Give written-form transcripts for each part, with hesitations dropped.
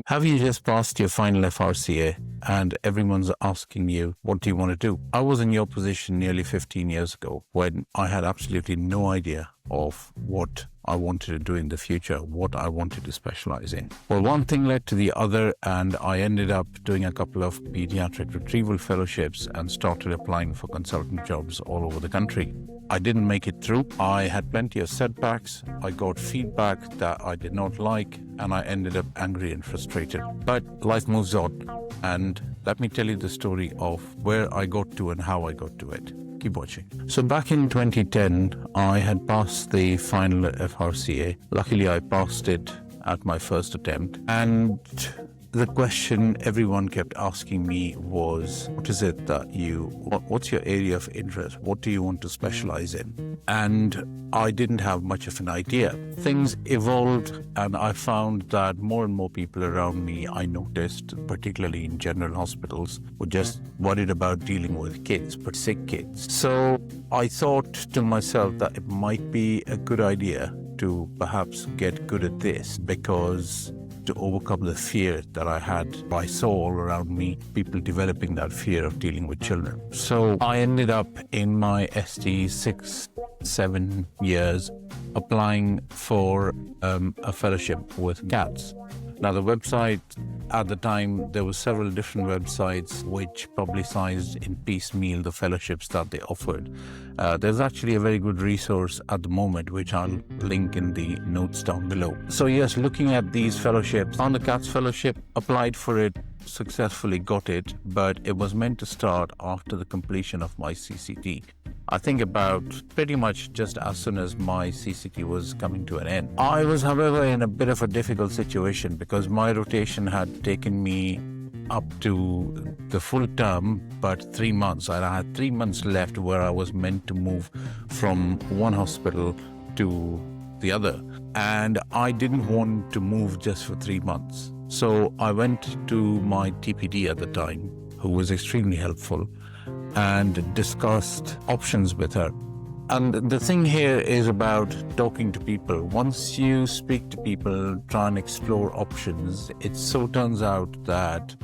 Have you just passed your final FRCA and everyone's asking you, what do you want to do? I was in your position nearly 15 years ago when I had absolutely no idea of what I wanted to do in the future, what I wanted to specialize in. Well, one thing led to the other, and I ended up doing a couple of pediatric retrieval fellowships and started applying for consultant jobs all over the country. I didn't make it through. I had plenty of setbacks. I got feedback that I did not like, and I ended up angry and frustrated. But life moves on, and let me tell you the story of where I got to and how I got to it. Keep watching. So back in 2010, I had passed the final FRCA. Luckily, I passed it at my first attempt. And the question everyone kept asking me was, what is it that what's your area of interest? What do you want to specialize in? And I didn't have much of an idea. Things evolved, and I found that more and more people around me, I noticed, particularly in general hospitals, were just worried about dealing with kids, but sick kids. So I thought to myself that it might be a good idea to perhaps get good at this, because to overcome the fear that I saw all around me, people developing that fear of dealing with children. So I ended up in my ST 6-7 years applying for a fellowship with cats. Now, the website at the time, there were several different websites which publicized in piecemeal the fellowships that they offered. There's actually a very good resource at the moment, which I'll link in the notes down below. So yes, looking at these fellowships, found the CATS fellowship, applied for it, successfully got it, but it was meant to start after the completion of my CCT. I think about pretty much just as soon as my CCT was coming to an end. I was, however, in a bit of a difficult situation because my rotation had taken me up to the full term, but 3 months. I had 3 months left where I was meant to move from one hospital to the other. And I didn't want to move just for 3 months. So I went to my TPD at the time, who was extremely helpful, and discussed options with her. And the thing here is about talking to people. Once you speak to people, try and explore options, it so turns out that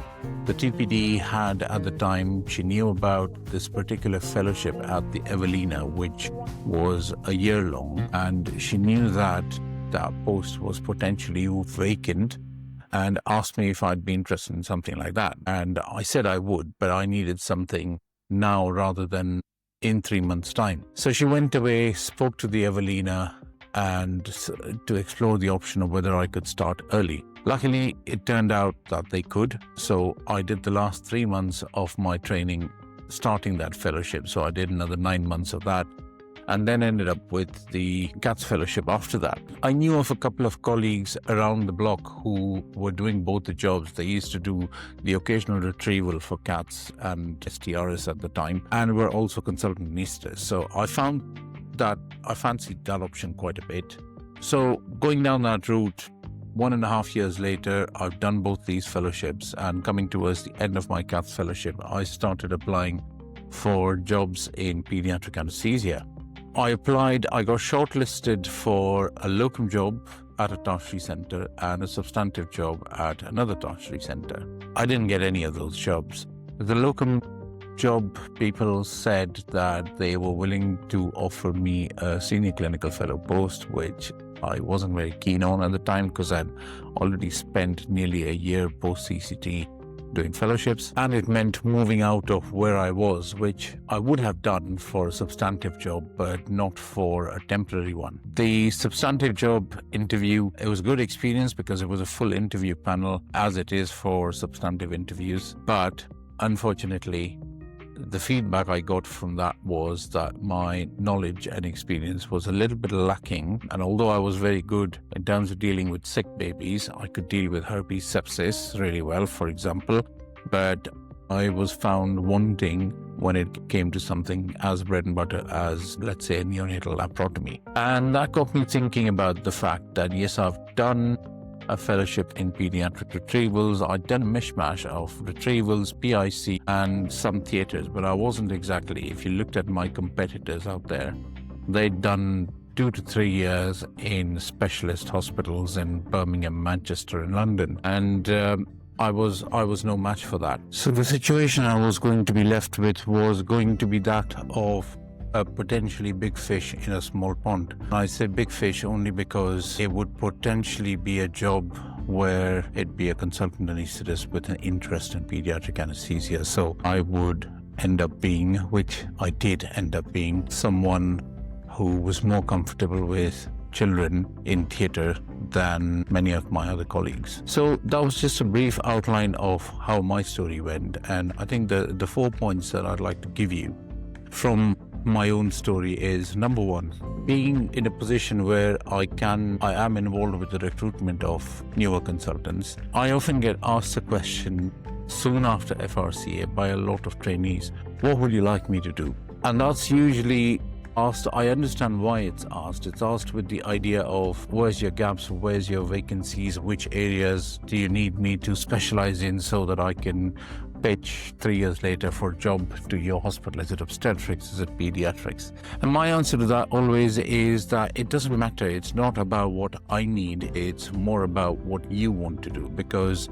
the TPD had at the time, she knew about this particular fellowship at the Evelina, which was a year long, and she knew that that post was potentially vacant, and asked me if I'd be interested in something like that. And I said I would, but I needed something now rather than in 3 months' time. So she went away, spoke to the Evelina, and to explore the option of whether I could start early. Luckily, it turned out that they could. So I did the last 3 months of my training starting that fellowship. So I did another 9 months of that, and then ended up with the CATS fellowship after that. I knew of a couple of colleagues around the block who were doing both the jobs. They used to do the occasional retrieval for cats and STRS at the time, and were also consultant anaesthetists. So I found that I fancied that option quite a bit. So going down that route, 1.5 years later, I've done both these fellowships, and coming towards the end of my CATS fellowship, I started applying for jobs in pediatric anesthesia. I applied, I got shortlisted for a locum job at a tertiary center and a substantive job at another tertiary center. I didn't get any of those jobs. The locum job people said that they were willing to offer me a senior clinical fellow post, which I wasn't very keen on at the time because I'd already spent nearly a year post-CCT doing fellowships, and it meant moving out of where I was, which I would have done for a substantive job, but not for a temporary one. The substantive job interview, it was a good experience because it was a full interview panel, as it is for substantive interviews, but unfortunately, the feedback I got from that was that my knowledge and experience was a little bit lacking. And although I was very good in terms of dealing with sick babies, I could deal with herpes sepsis really well, for example, but I was found wanting when it came to something as bread and butter as, let's say, neonatal laparotomy. And that got me thinking about the fact that, yes, I've done a fellowship in pediatric retrievals. I'd done a mishmash of retrievals, PIC, and some theaters, but I wasn't exactly, if you looked at my competitors out there, they'd done 2 to 3 years in specialist hospitals in Birmingham, Manchester, and London. And I was no match for that. So the situation I was going to be left with was going to be that of a potentially big fish in a small pond. I say big fish only because it would potentially be a job where it'd be a consultant anaesthetist with an interest in pediatric anesthesia. So I would end up being, which I did end up being, someone who was more comfortable with children in theatre than many of my other colleagues. So that was just a brief outline of how my story went. And I think the 4 points that I'd like to give you from my own story is, number one, being in a position where I am involved with the recruitment of newer consultants. I often get asked the question soon after FRCA by a lot of trainees, what would you like me to do? And that's usually asked. I understand why it's asked. It's asked with the idea of where's your gaps, where's your vacancies, which areas do you need me to specialize in so that I can pitch 3 years later for a job to your hospital. Is it obstetrics? Is it pediatrics? And my answer to that always is that it doesn't matter. It's not about what I need. It's more about what you want to do. Because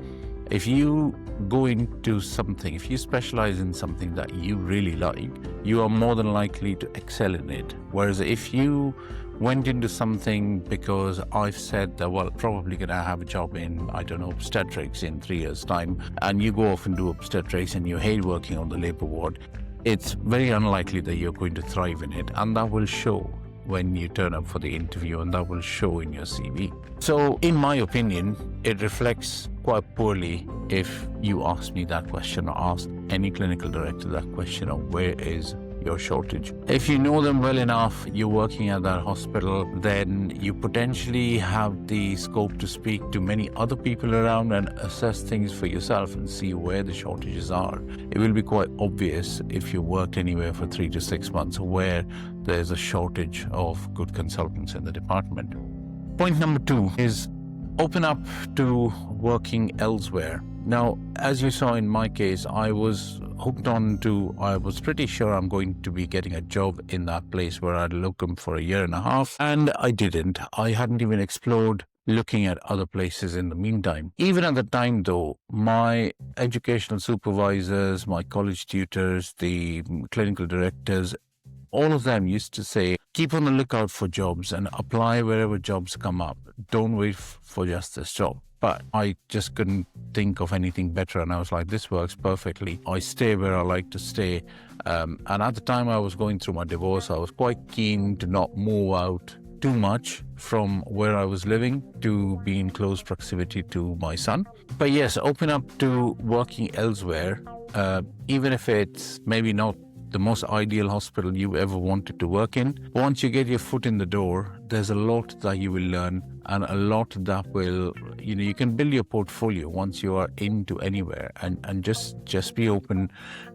if you go into something, if you specialize in something that you really like, you are more than likely to excel in it. Whereas if you went into something because I've said that, well, probably going to have a job in, I don't know, obstetrics in 3 years' time, and you go off and do obstetrics and you hate working on the labor ward, it's very unlikely that you're going to thrive in it. And that will show when you turn up for the interview, and that will show in your CV. So in my opinion, it reflects quite poorly if you ask me that question, or ask any clinical director that question of where is your shortage. If you know them well enough, you're working at that hospital, then you potentially have the scope to speak to many other people around and assess things for yourself and see where the shortages are. It will be quite obvious if you worked anywhere for 3 to 6 months where there's a shortage of good consultants in the department. Point number 2 is open up to working elsewhere. Now, as you saw in my case, I was pretty sure I'm going to be getting a job in that place where I'd locum for 1.5 years, and I didn't. I hadn't even explored looking at other places in the meantime. Even at the time, though, my educational supervisors, my college tutors, the clinical directors, all of them used to say, keep on the lookout for jobs and apply wherever jobs come up. Don't wait for just this job. But I just couldn't think of anything better. And I was like, this works perfectly. I stay where I like to stay. And at the time I was going through my divorce, I was quite keen to not move out too much from where I was living to be in close proximity to my son. But yes, open up to working elsewhere, even if it's maybe not the most ideal hospital you ever wanted to work in. Once you get your foot in the door, there's a lot that you will learn, and a lot that will, you can build your portfolio once you are into anywhere, and just be open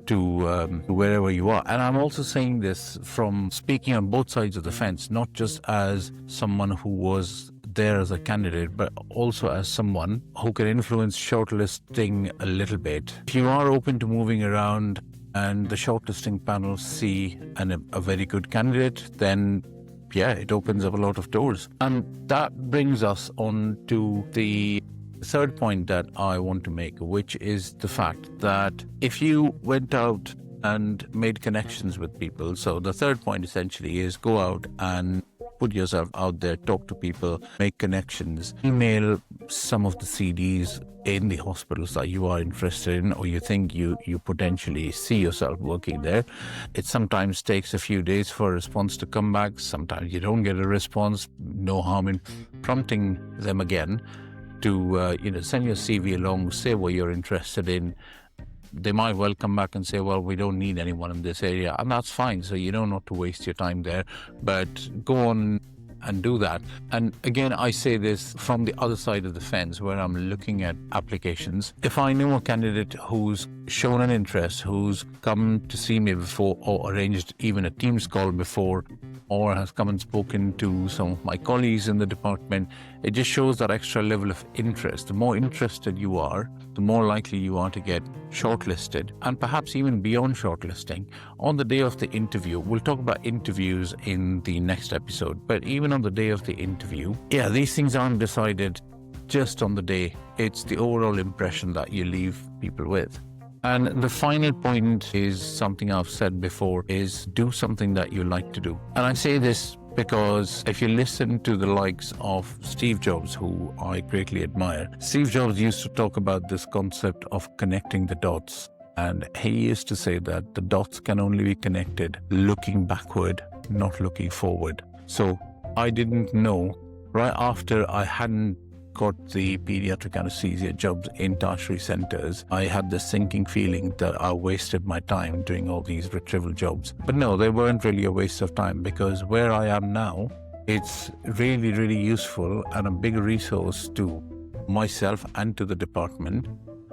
to wherever you are. And I'm also saying this from speaking on both sides of the fence, not just as someone who was there as a candidate, but also as someone who can influence shortlisting a little bit. If you are open to moving around and the shortlisting panel see a very good candidate, then yeah, it opens up a lot of doors. And that brings us on to the third point that I want to make, which is the fact that if you went out and made connections with people, so the third point essentially is go out and put yourself out there, talk to people, make connections, email some of the CDs in the hospitals that you are interested in, or you think you potentially see yourself working there. It sometimes takes a few days for a response to come back. Sometimes you don't get a response. No harm in prompting them again to send your CV along, say what you're interested in. They might well come back and say, well, we don't need anyone in this area, and that's fine. So you don't have to waste your time there, but go on and do that. And again, I say this from the other side of the fence where I'm looking at applications. If I know a candidate who's shown an interest, who's come to see me before or arranged even a Teams call before, or has come and spoken to some of my colleagues in the department, it just shows that extra level of interest. The more interested you are, the more likely you are to get shortlisted, and perhaps even beyond shortlisting. On the day of the interview, we'll talk about interviews in the next episode, but even on the day of the interview, these things aren't decided just on the day. It's the overall impression that you leave people with. And the final point is something I've said before, is do something that you like to do. And I say this because if you listen to the likes of Steve Jobs, who I greatly admire, Steve Jobs used to talk about this concept of connecting the dots. And he used to say that the dots can only be connected looking backward, not looking forward. So I didn't know, right after I hadn't got the pediatric anesthesia jobs in tertiary centers, I had this sinking feeling that I wasted my time doing all these retrieval jobs. But no, they weren't really a waste of time, because where I am now, it's really, really useful and a big resource to myself and to the department.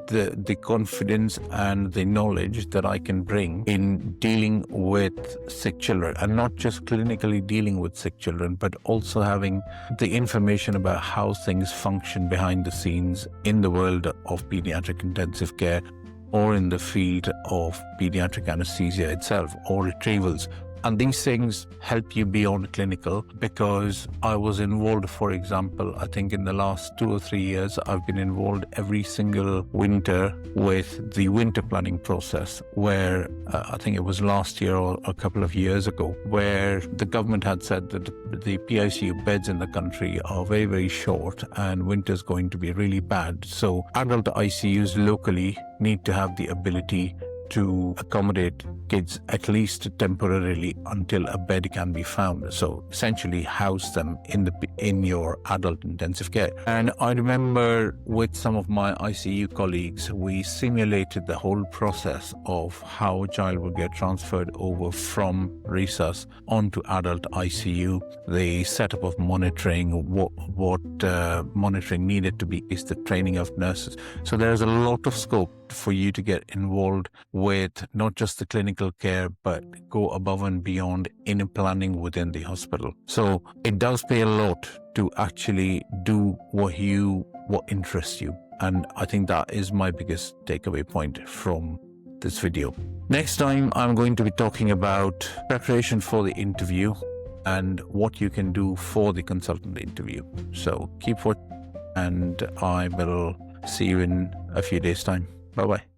The confidence and the knowledge that I can bring in dealing with sick children, and not just clinically dealing with sick children, but also having the information about how things function behind the scenes in the world of pediatric intensive care, or in the field of pediatric anesthesia itself, or retrievals. And these things help you beyond clinical, because I was involved, for example, I think in the last 2 or 3 years, I've been involved every single winter with the winter planning process, where I think it was last year or a couple of years ago, where the government had said that the PICU beds in the country are very, very short and winter's going to be really bad. So adult ICUs locally need to have the ability to accommodate kids at least temporarily until a bed can be found. So essentially house them in your adult intensive care. And I remember with some of my ICU colleagues, we simulated the whole process of how a child would get transferred over from resus onto adult ICU, the setup of monitoring, what monitoring needed to be, is the training of nurses. So there's a lot of scope for you to get involved with not just the clinical care, but go above and beyond in planning within the hospital. So it does pay a lot to actually do what interests you. And I think that is my biggest takeaway point from this video. Next time, I'm going to be talking about preparation for the interview and what you can do for the consultant interview. So keep watching, and I will see you in a few days' time. Bye-bye.